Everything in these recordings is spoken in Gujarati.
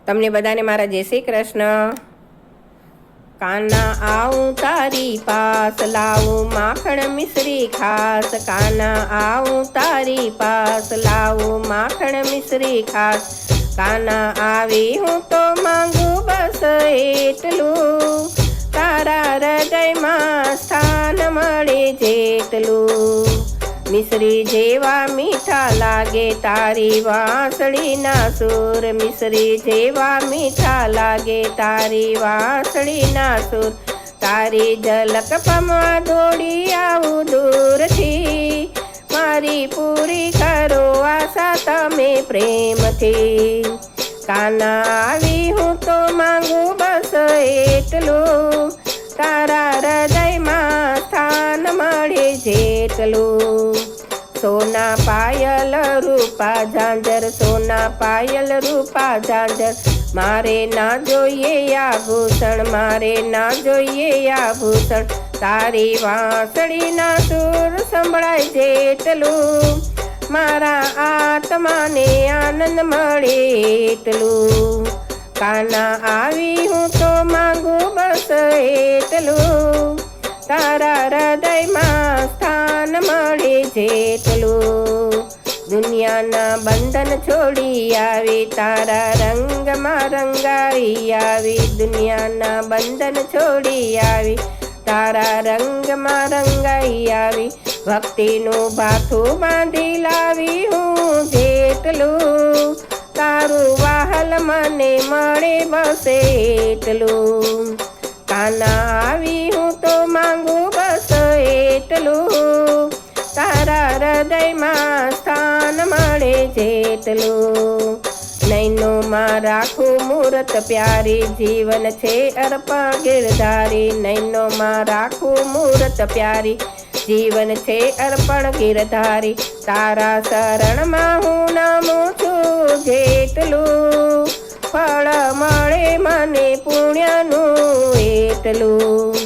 તમને બધાને મારા જય શ્રી કૃષ્ણ। કાના આવું તારી પાસ, લાવું માખણ મિશ્રી ખાસ। કાના આવું તારી પાસ, લાવું માખણ મિશ્રી ખાસ। કાના આવી હું તો માંગુ બસ એટલું, તારા હૃદયમાં સ્થાન મળે જેટલું। મિશ્રી જેવા મીઠા લાગે તારી વાંસળીના સૂર, મિશ્રી જેવા મીઠા લાગે તારી વાંસળીના સૂર। તારી ઝલક પમવા દોડી આવું દૂરથી, મારી પૂરી કરો આશા તમે પ્રેમથી। કાના આવી હું તો માંગુ બસ એટલું, તારા હૃદયમાં સ્થાન મળે જેટલું। સોના પાયલ રૂપા ઝાંઝર, સોના પાયલ રૂપા ઝાંઝર, મારે ના જોઈએ આભૂષણ, મારે ના જોઈએ આભૂષણ। તારી વાંસળીના સૂર સંભળાય જેટલું, મારા આત્માને આનંદ મળે એટલું। કાના આવી હું તો માંગુ બસ એટલું, તારા હૃદયમાં સ્થાન મળે જેટલું। દુનિયાના બંધન છોડી આવી, તારા રંગમાં રંગાઈ આવી। દુનિયાના બંધન છોડી આવી, તારા રંગમાં રંગાઈ આવી। ભક્તિનું ભાથું બાંધી લાવી હું જેટલું, તારું વાહલ મને મળે બસ એટલું। કાના આવી હું તો માંગુ બસ એટલું, તારા હૃદયમાં સ્થાન મળે જેટલું। નૈનોમાં રાખું મૂરત પ્યારી, જીવન છે અર્પણ ગિરધારી। નૈનોમાં રાખું મૂરત પ્યારી, જીવન છે અર્પણ ગિરધારી। તારા શરણમાં હું નમું છું જેટલું, ફળ મળે મને પુણ્યનું એટલું।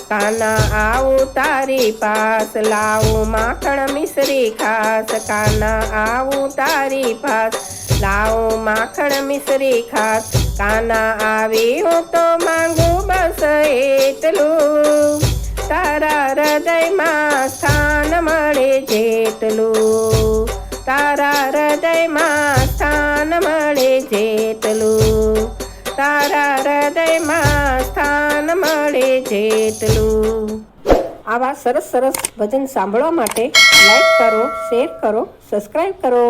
કાના આવું તારી પાસ, લાવું માખણ મિશ્રી ખાસ। કાના આવું તારી પાસ, લાવું માખણ મિશ્રી ખાસ। કાના આવી હું તો માંગુ બસ એટલું, તારા હૃદયમાં સ્થાન મળે જેટલું। તારા હૃદયમાં સ્થાન મળે જેટલું, તારા હૃદયમાં સ્થાન મળે જેટલું। આવા સરસ સરસ ભજન સાંભળવા માટે લાઈક કરો, શેર કરો, સબસ્ક્રાઈબ કરો।